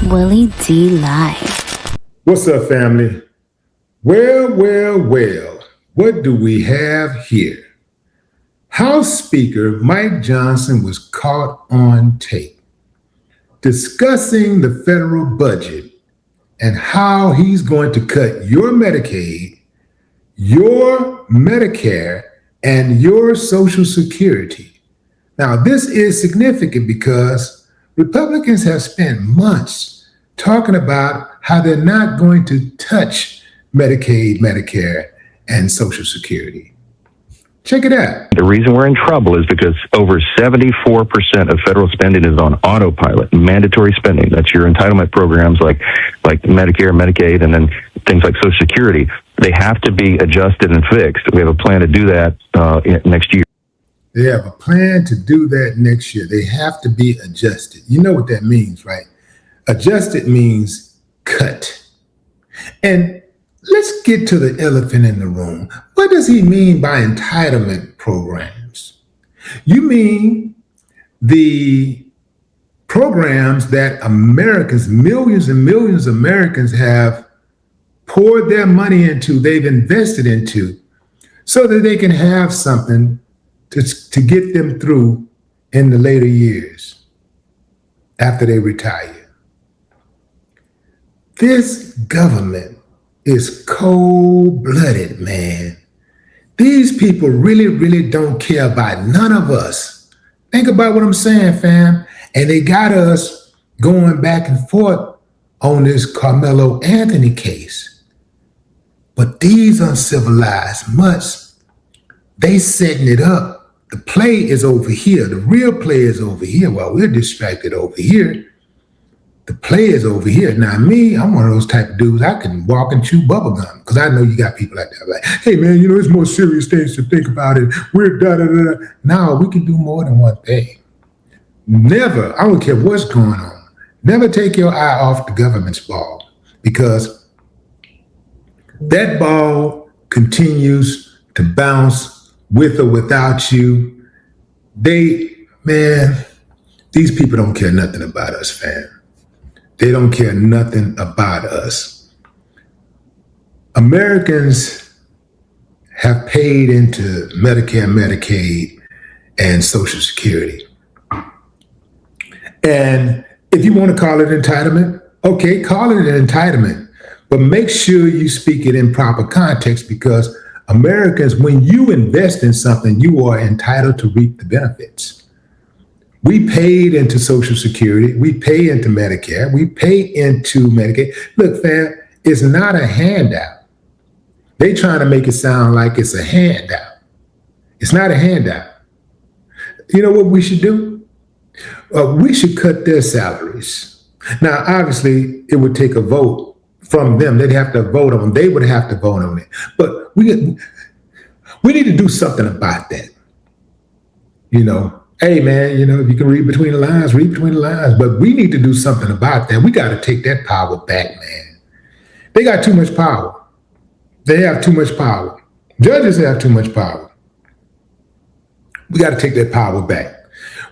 Willie D Live. What's up, family? Well, what do we have here? House Speaker Mike Johnson was caught on tape discussing the federal budget and how he's going to cut your Medicaid, your Medicare, and your Social Security. Now, this is significant because Republicans have spent months talking about how they're not going to touch Medicaid, Medicare, and Social Security. Check it out. The reason we're in trouble is because over 74% of federal spending is on autopilot, mandatory spending. That's your entitlement programs like Medicare, Medicaid, and then things like Social Security. They have to be adjusted and fixed. We have a plan to do that next year. They have a plan to do that next year. They have to be adjusted. You know what that means, right? Adjusted means cut. And let's get to the elephant in the room. What does he mean by entitlement programs? You mean the programs that Americans, millions and millions of Americans have poured their money into, they've invested into, so that they can have something to get them through in the later years after they retire. This government is cold-blooded, man. These people really don't care about none of us. Think about what I'm saying, fam. And they got us going back and forth on this Carmelo Anthony case. But these uncivilized mutts, they setting it up. The play is over here. The real play is over here while we're distracted over here. The play is over here. Now, me, I'm one of those type of dudes. I can walk and chew bubble gum because I know you got people out there like, hey, man, there's more serious things to think about it. We're da-da-da-da. No, we can do more than one thing. Never, I don't care what's going on, never take your eye off the government's ball, because that ball continues to bounce with or without you. These people don't care nothing about us, fam. They don't care nothing about us. Americans have paid into Medicare, Medicaid, and Social Security. And if you want to call it entitlement, okay, call it an entitlement, but make sure you speak it in proper context, because Americans, when you invest in something, you are entitled to reap the benefits. We paid into Social Security, we pay into Medicare, we pay into Medicaid. Look, fam, it's not a handout. They trying to make it sound like it's a handout. It's not a handout. You know what we should do? We should cut their salaries. Now, obviously, it would take a vote from them. They'd have to vote on. They would have to vote on it. But we need to do something about that. Hey, man, if you can read between the lines, read between the lines. But we need to do something about that. We got to take that power back, man. They got too much power. They have too much power. Judges have too much power. We got to take that power back.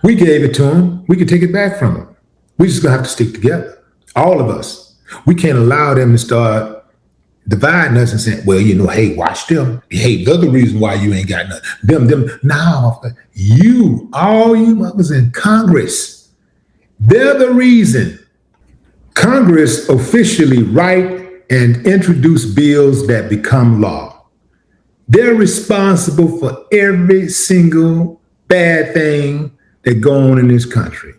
We gave it to them. We can take it back from them. We just going to have to stick together. All of us. We can't allow them to start dividing us and saying, well, hey, watch them. Hey, they're the reason why you ain't got nothing. Them. Now, all you mothers in Congress, they're the reason. Congress officially write and introduce bills that become law. They're responsible for every single bad thing that go on in this country.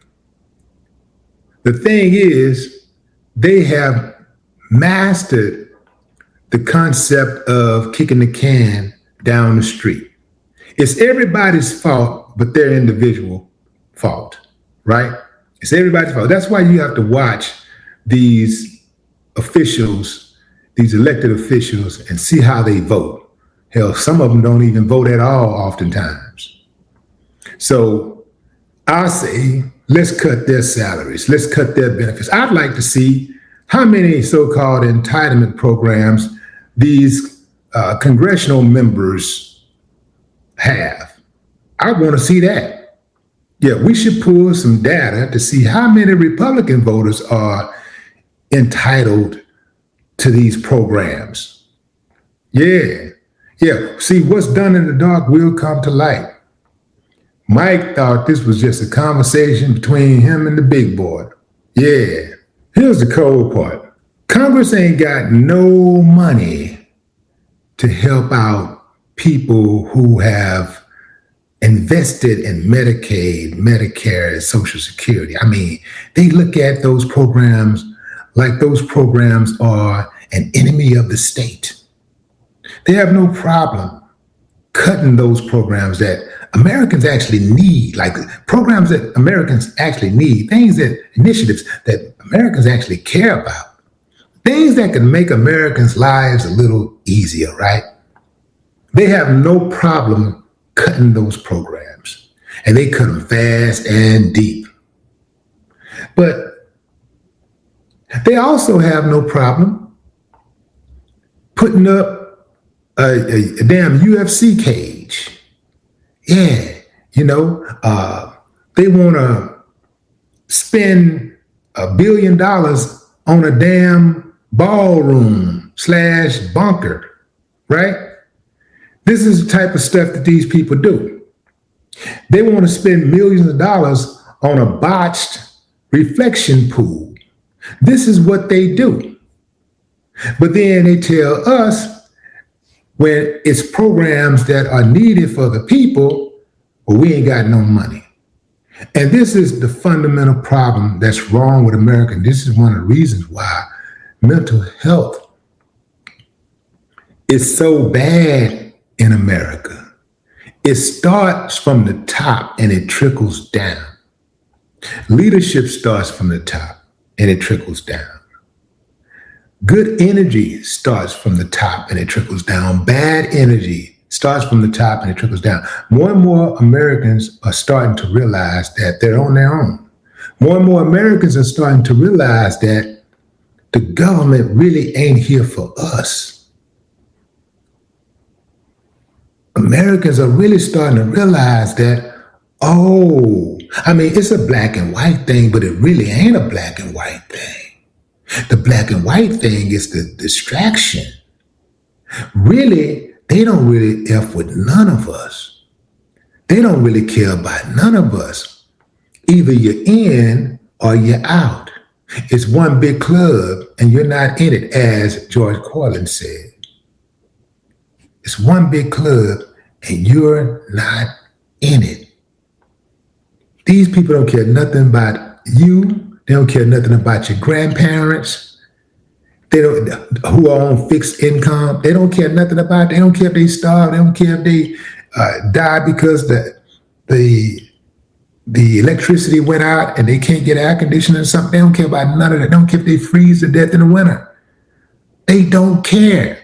The thing is, they have mastered the concept of kicking the can down the street. It's everybody's fault, but their individual fault, right? It's everybody's fault. That's why you have to watch these officials, these elected officials, and see how they vote. Hell, some of them don't even vote at all oftentimes. So I say, let's cut their salaries. Let's cut their benefits. I'd like to see how many so-called entitlement programs these congressional members have. I want to see that. Yeah, we should pull some data to see how many Republican voters are entitled to these programs. Yeah. See, what's done in the dark will come to light. Mike thought this was just a conversation between him and the big boy. Yeah. Here's the cold part. Congress ain't got no money to help out people who have invested in Medicaid, Medicare, and Social Security. I mean, they look at those programs like those programs are an enemy of the state. They have no problem cutting those programs that Americans actually need, like programs that Americans actually need, initiatives that Americans actually care about, things that can make Americans' lives a little easier, right? They have no problem cutting those programs, and they cut them fast and deep. But they also have no problem putting up a damn UFC cage. Yeah, they want to spend $1 billion on a damn ballroom/bunker, right? This is the type of stuff that these people do. They want to spend millions of dollars on a botched reflection pool. This is what they do. But then they tell us when it's programs that are needed for the people, well, we ain't got no money. And this is the fundamental problem that's wrong with America. And this is one of the reasons why mental health is so bad in America. It starts from the top and it trickles down. Leadership starts from the top and it trickles down. Good energy starts from the top and it trickles down. Bad energy starts from the top and it trickles down. More and more Americans are starting to realize that they're on their own. More and more Americans are starting to realize that the government really ain't here for us. Americans are really starting to realize that, it's a black and white thing, but it really ain't a black and white thing. The black and white thing is the distraction. Really, they don't really F with none of us. They don't really care about none of us. Either you're in or you're out. It's one big club and you're not in it, as George Carlin said. It's one big club and you're not in it. These people don't care nothing about you. They don't care nothing about your grandparents. Who are on fixed income. They don't care nothing about. They don't care if they starve. They don't care if they die because the electricity went out and they can't get air conditioning or something. They don't care about none of that. They don't care if they freeze to death in the winter. They don't care.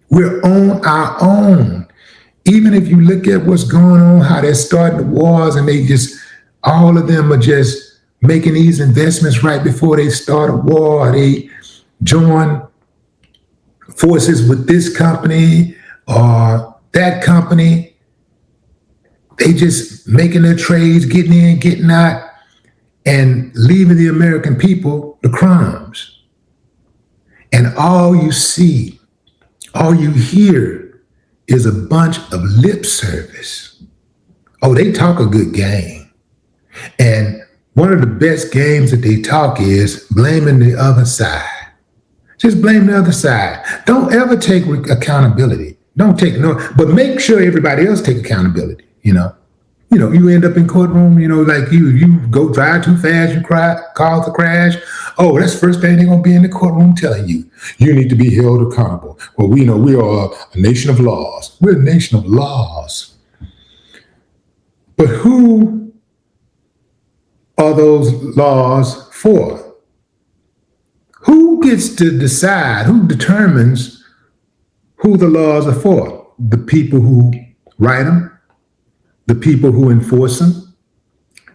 We're on our own. Even if you look at what's going on, how they're starting the wars, and all of them are just making these investments right before they start a war. They join forces with this company or that company. They just making their trades, getting in, getting out, and leaving the American people the crumbs. And all you see, all you hear is a bunch of lip service. They talk a good game. And one of the best games that they talk is blaming the other side. Just blame the other side. Don't ever take accountability. Don't take but make sure everybody else take accountability. You end up in courtroom, like you go drive too fast, you cause a crash. That's the first thing they're gonna be in the courtroom telling you. You need to be held accountable. Well, we know we are a nation of laws. We're a nation of laws. But who are those laws for? Who gets to decide, who determines who the laws are for? The people who write them, the people who enforce them.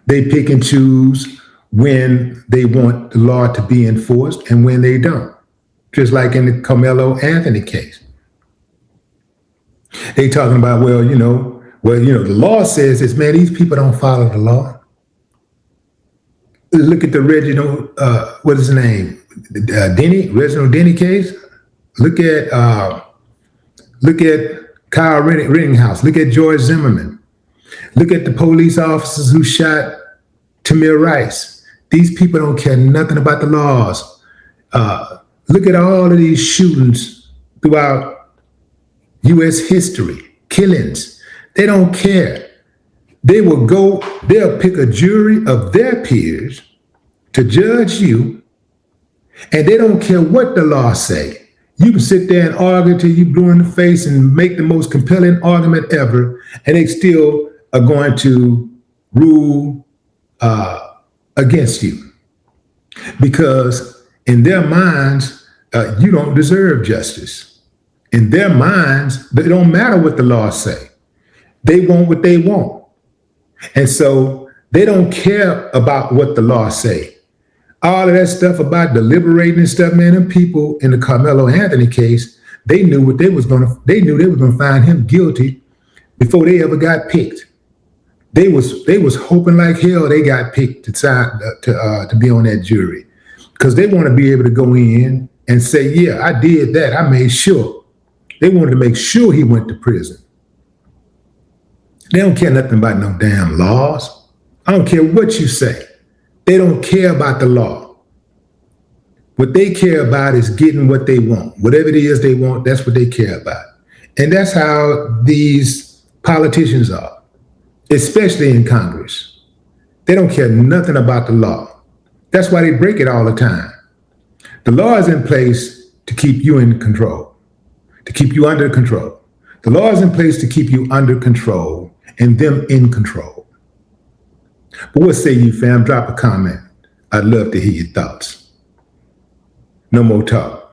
They pick and choose when they want the law to be enforced and when they don't. Just like in the Carmelo Anthony case. They talking about, the law says this, man, these people don't follow the law. Look at the Reginald, what is his name? Reginald Denny case. Look at Kyle Rittenhouse. Look at George Zimmerman. Look at the police officers who shot Tamir Rice. These people don't care nothing about the laws. Look at all of these shootings throughout U.S. history, killings. They don't care. They'll pick a jury of their peers to judge you, and they don't care what the law say. You can sit there and argue till you blue in the face and make the most compelling argument ever, and they still are going to rule against you. Because in their minds, you don't deserve justice. In their minds, it don't matter what the laws say. They want what they want. And so they don't care about what the laws say. All of that stuff about deliberating and stuff, man, them people in the Carmelo Anthony case, they knew they was gonna find him guilty before they ever got picked. They was hoping like hell they got picked to be on that jury, because they want to be able to go in and say, yeah, I did that. I made sure. They wanted to make sure he went to prison. They don't care nothing about no damn laws. I don't care what you say. They don't care about the law. What they care about is getting what they want. Whatever it is they want, that's what they care about. And that's how these politicians are, especially in Congress. They don't care nothing about the law. That's why they break it all the time. The law is in place to keep you in control, to keep you under control. The law is in place to keep you under control and them in control. But what say you, fam? Drop a comment. I'd love to hear your thoughts. No more talk.